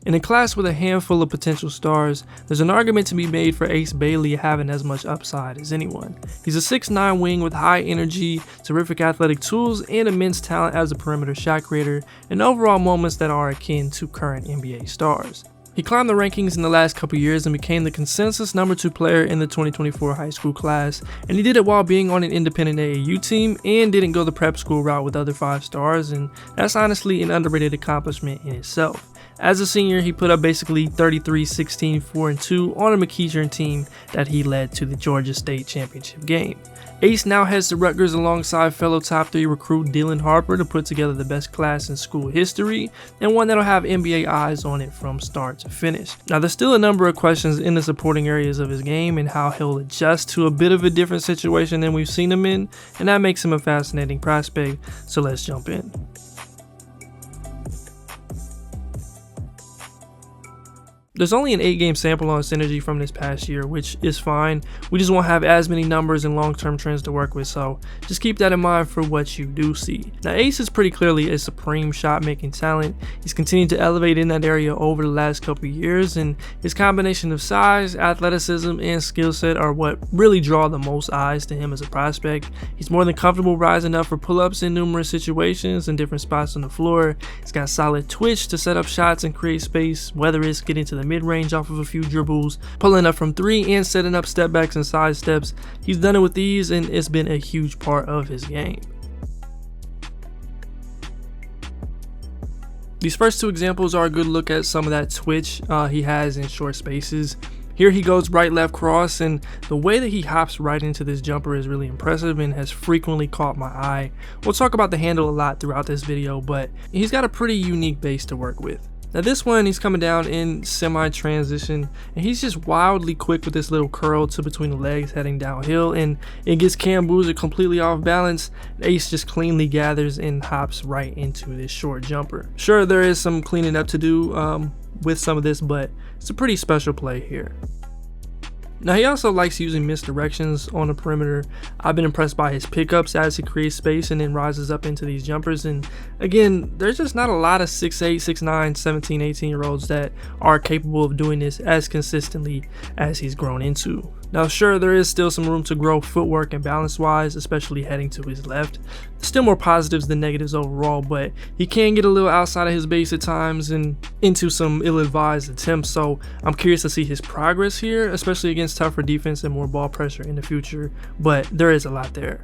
In a class with a handful of potential stars, there's an argument to be made for Ace Bailey having as much upside as anyone. He's a 6'9" wing with high energy, terrific athletic tools, and immense talent as a perimeter shot creator, and overall moments that are akin to current NBA stars. He climbed the rankings in the last couple years and became the consensus #2 player in the 2024 high school class, and he did it while being on an independent AAU team and didn't go the prep school route with other 5 stars, and that's honestly an underrated accomplishment in itself. As a senior, he put up basically 33, 16, 4, and 2 on a McEachern team that he led to the Georgia State Championship game. Ace now heads to Rutgers alongside fellow top 3 recruit Dylan Harper to put together the best class in school history, and one that'll have NBA eyes on it from start to finish. Now, there's still a number of questions in the supporting areas of his game and how he'll adjust to a bit of a different situation than we've seen him in, and that makes him a fascinating prospect, so let's jump in. There's only an 8-game sample on Synergy from this past year, which is fine. We just won't have as many numbers and long-term trends to work with, so just keep that in mind for what you do see. Now, Ace is pretty clearly a supreme shot-making talent. He's continued to elevate in that area over the last couple of years, and his combination of size, athleticism, and skill set are what really draw the most eyes to him as a prospect. He's more than comfortable rising up for pull-ups in numerous situations and different spots on the floor. He's got solid twitch to set up shots and create space, whether it's getting to the mid-range off of a few dribbles, pulling up from 3, and setting up step backs and side steps. He's done it with ease, and it's been a huge part of his game. These first 2 examples are a good look at some of that twitch he has in short spaces. Here he goes right left cross, and the way that he hops right into this jumper is really impressive and has frequently caught my eye. We'll talk about the handle a lot throughout this video, but he's got a pretty unique base to work with. Now this one, he's coming down in semi-transition, and he's just wildly quick with this little curl to between the legs heading downhill, and it gets Cam Boozer completely off balance. Ace just cleanly gathers and hops right into this short jumper. Sure, there is some cleaning up to do with some of this, but it's a pretty special play here. Now he also likes using misdirections on the perimeter. I've been impressed by his pickups as he creates space and then rises up into these jumpers, and again, there's just not a lot of 6'8", 6'9", 17, 18-year-olds that are capable of doing this as consistently as he's grown into. Now sure, there is still some room to grow footwork and balance wise, especially heading to his left. Still more positives than negatives overall, but he can get a little outside of his base at times and into some ill-advised attempts, so I'm curious to see his progress here, especially against tougher defense and more ball pressure in the future, but there is a lot there.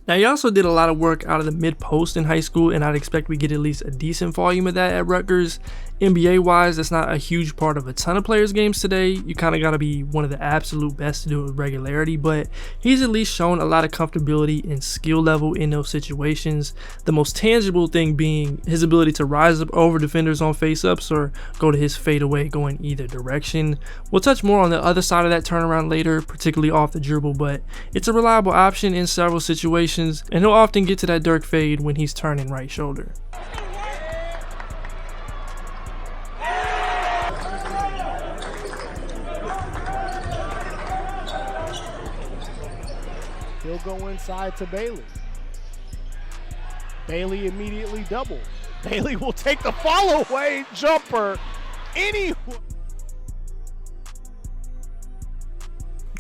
Now he also did a lot of work out of the mid-post in high school, and I'd expect we get at least a decent volume of that at Rutgers. NBA wise, that's not a huge part of a ton of players' games today. You kind of got to be one of the absolute best to do it with regularity, but he's at least shown a lot of comfortability and skill level in those situations. The most tangible thing being his ability to rise up over defenders on face-ups or go to his fadeaway going either direction. We'll touch more on the other side of that turnaround later, particularly off the dribble, but it's a reliable option in several situations, and he'll often get to that Dirk fade when he's turning right shoulder. He'll go inside to Bailey. Bailey immediately doubles. Bailey will take the follow away jumper anyway.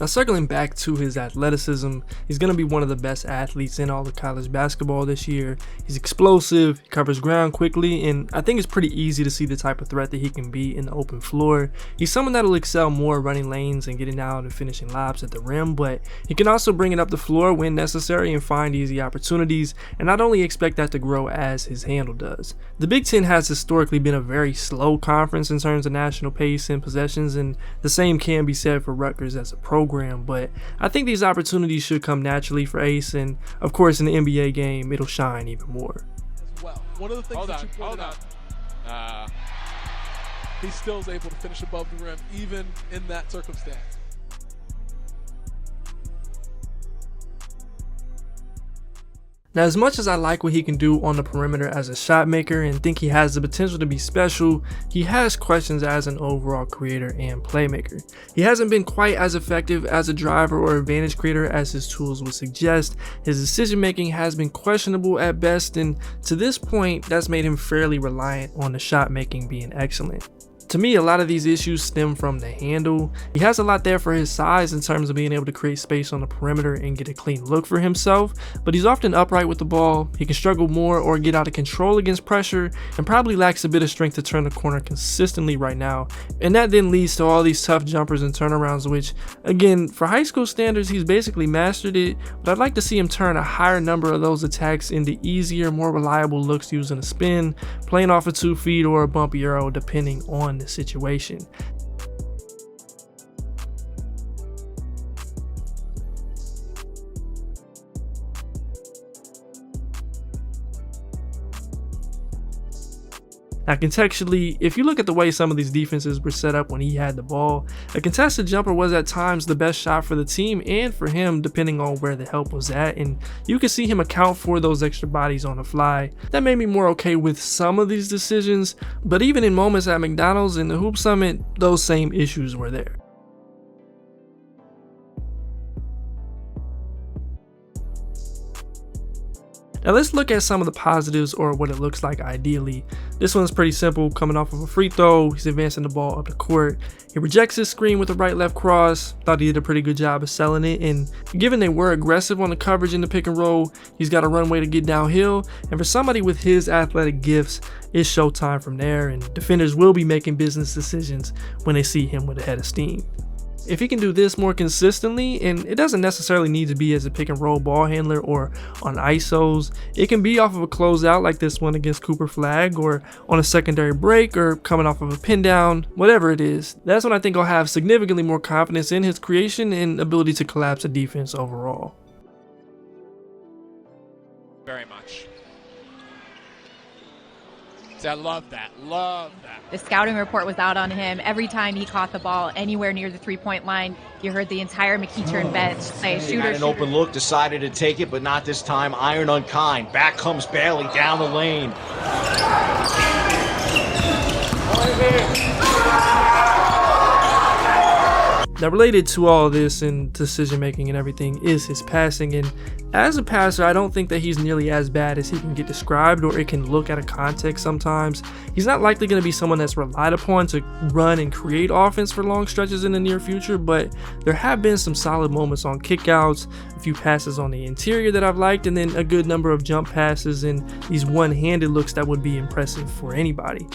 Now circling back to his athleticism, he's going to be one of the best athletes in all of college basketball this year. He's explosive, he covers ground quickly, and I think it's pretty easy to see the type of threat that he can be in the open floor. He's someone that will excel more running lanes and getting out and finishing lobs at the rim, but he can also bring it up the floor when necessary and find easy opportunities, and I'd only expect that to grow as his handle does. The Big Ten has historically been a very slow conference in terms of national pace and possessions, and the same can be said for Rutgers as a program, but I think these opportunities should come naturally for Ace, and of course in the NBA game it'll shine even more. Well, one of the things that you pointed out, he still is able to finish above the rim even in that circumstance. Now, as much as I like what he can do on the perimeter as a shot maker and think he has the potential to be special, he has questions as an overall creator and playmaker. He hasn't been quite as effective as a driver or advantage creator as his tools would suggest. His decision making has been questionable at best, and to this point that's made him fairly reliant on the shot making being excellent. To me, a lot of these issues stem from the handle. He has a lot there for his size in terms of being able to create space on the perimeter and get a clean look for himself, but he's often upright with the ball. He can struggle more or get out of control against pressure, and probably lacks a bit of strength to turn the corner consistently right now. And that then leads to all these tough jumpers and turnarounds, which, again, for high school standards, he's basically mastered it, but I'd like to see him turn a higher number of those attacks into easier, more reliable looks using a spin, playing off of 2 feet, or a bumpy arrow, depending on the situation. Now contextually, if you look at the way some of these defenses were set up when he had the ball, a contested jumper was at times the best shot for the team and for him depending on where the help was at, and you can see him account for those extra bodies on the fly. That made me more okay with some of these decisions, but even in moments at McDonald's and the Hoop Summit, those same issues were there. Now let's look at some of the positives, or what it looks like ideally. This one's pretty simple. Coming off of a free throw, he's advancing the ball up the court. He rejects his screen with a right-left cross. Thought he did a pretty good job of selling it, and given they were aggressive on the coverage in the pick and roll, he's got a runway to get downhill, and for somebody with his athletic gifts, it's showtime from there, and defenders will be making business decisions when they see him with a head of steam. If he can do this more consistently, and it doesn't necessarily need to be as a pick and roll ball handler or on ISOs, it can be off of a closeout like this one against Cooper Flagg, or on a secondary break, or coming off of a pin down, whatever it is. That's when I think I'll have significantly more confidence in his creation and ability to collapse a defense overall. Very much. I love that. Love that. The scouting report was out on him. Every time he caught the ball anywhere near the three-point line, you heard the entire McEachern bench say, He had an open look, decided to take it, but not this time. Iron unkind. Back comes Bailey down the lane. Now related to all this and decision making and everything is his passing, and as a passer I don't think that he's nearly as bad as he can get described, or it can look at a context sometimes. He's not likely going to be someone that's relied upon to run and create offense for long stretches in the near future, but there have been some solid moments on kickouts, a few passes on the interior that I've liked, and then a good number of jump passes and these one-handed looks that would be impressive for anybody.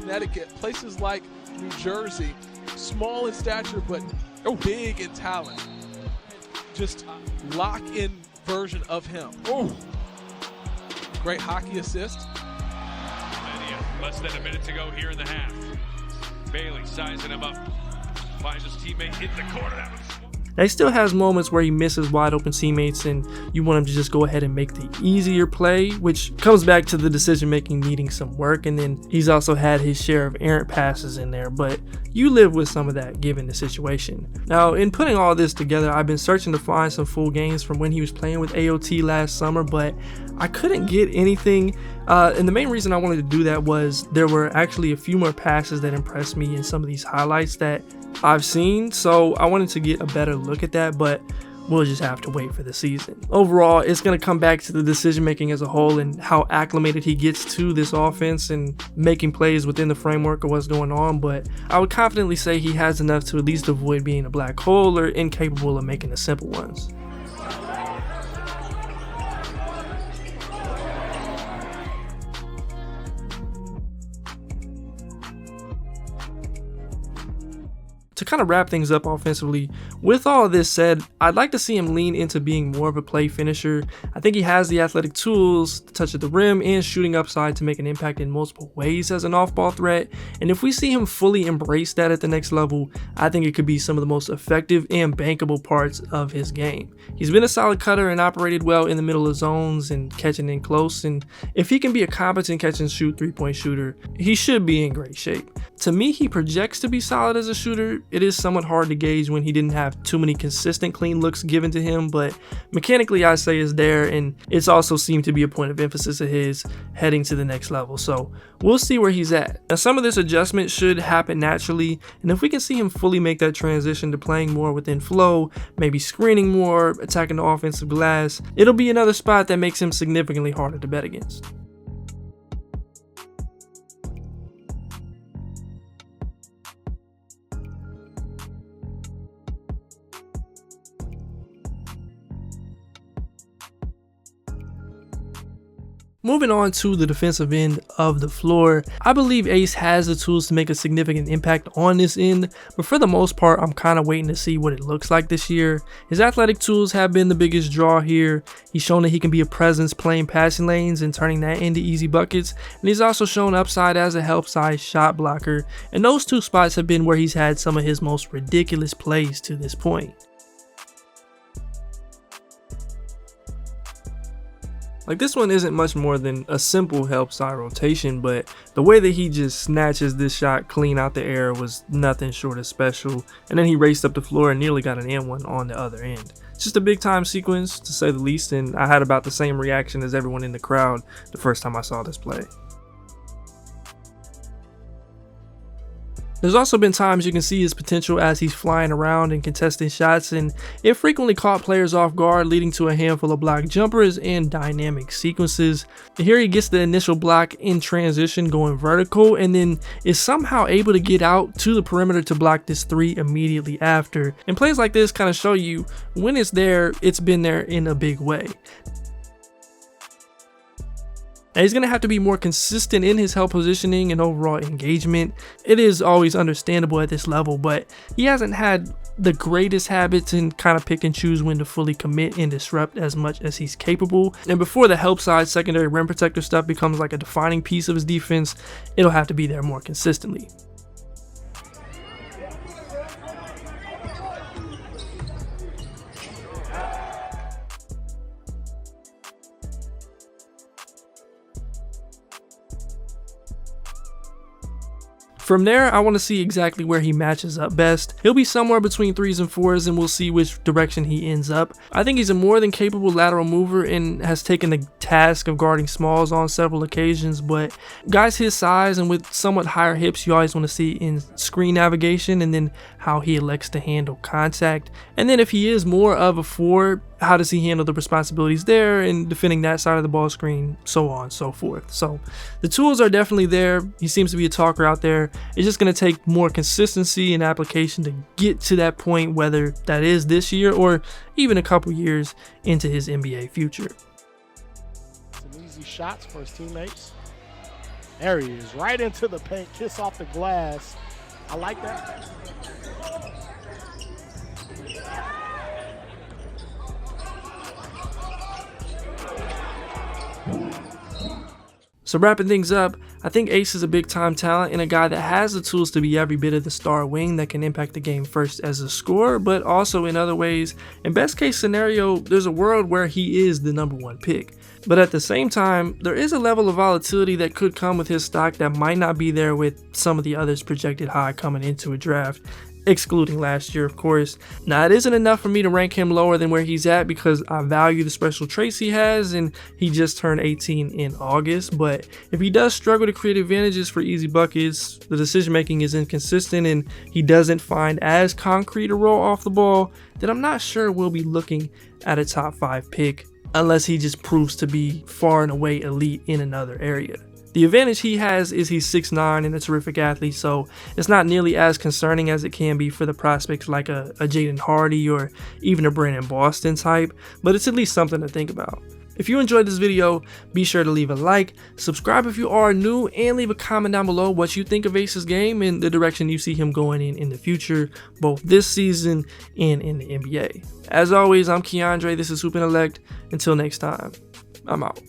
Connecticut, places like New Jersey, small in stature but big in talent. Just lock-in version of him. Oh, great hockey assist. Less than a minute to go here in the half. Bailey sizing him up. Finds his teammate hit the corner. That was Now he still has moments where he misses wide open teammates and you want him to just go ahead and make the easier play, which comes back to the decision making needing some work, and then he's also had his share of errant passes in there, but you live with some of that given the situation. Now in putting all this together, I've been searching to find some full games from when he was playing with AOT last summer, but I couldn't get anything, and the main reason I wanted to do that was there were actually a few more passes that impressed me in some of these highlights that I've seen, so I wanted to get a better look at that, but we'll just have to wait for the season. Overall, it's going to come back to the decision making as a whole and how acclimated he gets to this offense and making plays within the framework of what's going on, but I would confidently say he has enough to at least avoid being a black hole or incapable of making the simple ones. To kind of wrap things up offensively, with all this said, I'd like to see him lean into being more of a play finisher. I think he has the athletic tools, the touch at the rim, and shooting upside to make an impact in multiple ways as an off-ball threat, and if we see him fully embrace that at the next level, I think it could be some of the most effective and bankable parts of his game. He's been a solid cutter and operated well in the middle of zones and catching in close, and if he can be a competent catch and shoot three-point shooter, he should be in great shape. To me, he projects to be solid as a shooter. It is somewhat hard to gauge when he didn't have too many consistent clean looks given to him, but mechanically I say is there, and it's also seemed to be a point of emphasis of his heading to the next level, so we'll see where he's at. Now some of this adjustment should happen naturally, and if we can see him fully make that transition to playing more within flow, maybe screening more, attacking the offensive glass, it'll be another spot that makes him significantly harder to bet against. Moving on to the defensive end of the floor, I believe Ace has the tools to make a significant impact on this end, but for the most part, I'm kind of waiting to see what it looks like this year. His athletic tools have been the biggest draw here. He's shown that he can be a presence playing passing lanes and turning that into easy buckets, and he's also shown upside as a help side shot blocker, and those two spots have been where he's had some of his most ridiculous plays to this point. Like, this one isn't much more than a simple help side rotation, but the way that he just snatches this shot clean out the air was nothing short of special, and then he raced up the floor and nearly got an and one on the other end. It's just a big time sequence, to say the least, and I had about the same reaction as everyone in the crowd the first time I saw this play. There's also been times you can see his potential as he's flying around and contesting shots, and it frequently caught players off guard, leading to a handful of block jumpers and dynamic sequences. Here he gets the initial block in transition going vertical, and then is somehow able to get out to the perimeter to block this three immediately after. And plays like this kind of show you when it's there, it's been there in a big way. Now, he's going to have to be more consistent in his help positioning and overall engagement. It is always understandable at this level, but he hasn't had the greatest habits and kind of pick and choose when to fully commit and disrupt as much as he's capable. And before the help side secondary rim protector stuff becomes like a defining piece of his defense, it'll have to be there more consistently. From there, I want to see exactly where he matches up best. He'll be somewhere between 3s and 4s, and we'll see which direction he ends up. I think he's a more than capable lateral mover and has taken the task of guarding smalls on several occasions, but guys his size and with somewhat higher hips, you always want to see in screen navigation, and then how he elects to handle contact. And then if he is more of a 4, how does he handle the responsibilities there and defending that side of the ball screen, so on and so forth. So the tools are definitely there. He seems to be a talker out there. It's just going to take more consistency and application to get to that point, whether that is this year or even a couple years into his NBA future. Some easy shots for his teammates. There he is, right into the paint, kiss off the glass. I like that. So wrapping things up, I think Ace is a big time talent and a guy that has the tools to be every bit of the star wing that can impact the game first as a scorer, but also in other ways. In best case scenario, there's a world where he is the #1 pick. But at the same time, there is a level of volatility that could come with his stock that might not be there with some of the others projected high coming into a draft, excluding last year, of course. Now, it isn't enough for me to rank him lower than where he's at because I value the special traits he has, and he just turned 18 in August. But if he does struggle to create advantages for easy buckets, the decision making is inconsistent, and he doesn't find as concrete a role off the ball, then I'm not sure we'll be looking at a top 5 pick unless he just proves to be far and away elite in another area. The advantage he has is he's 6'9" and a terrific athlete, so it's not nearly as concerning as it can be for the prospects like a Jaden Hardy or even a Brandon Boston type, but it's at least something to think about. If you enjoyed this video, be sure to leave a like, subscribe if you are new, and leave a comment down below what you think of Ace's game and the direction you see him going in the future, both this season and in the NBA. As always, I'm Keandre, this is HoopIntellect. Until next time, I'm out.